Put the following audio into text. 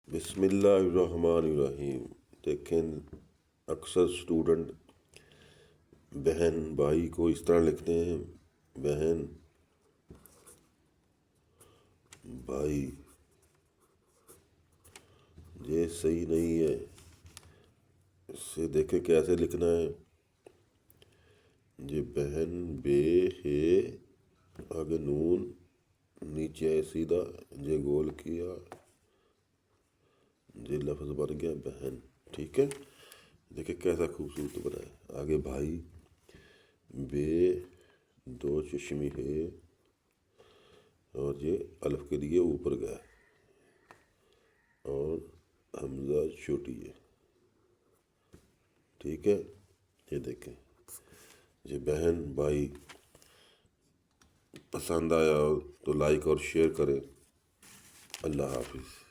بسم اللہ الرحمن الرحیم۔ دیکھیں، اکثر اسٹوڈنٹ بہن بھائی کو اس طرح لکھتے ہیں، بہن بھائی، یہ صحیح نہیں ہے۔ اس سے دیکھیں کیسے لکھنا ہے۔ یہ بہن بے ہے، آگے نون، نیچے ہے سیدھا، یہ گول کیا، یہ لفظ بن گیا بہن۔ ٹھیک ہے، دیکھیں کیسا خوبصورت بنا ہے۔ آگے بھائی، بے، دو چشمی ہے، اور یہ الف کے لیے اوپر گیا، اور حمزہ چھوٹی ہے۔ ٹھیک ہے، یہ دیکھیں، یہ بہن بھائی پسند آیا ہو تو لائک اور شیئر کریں۔ اللہ حافظ۔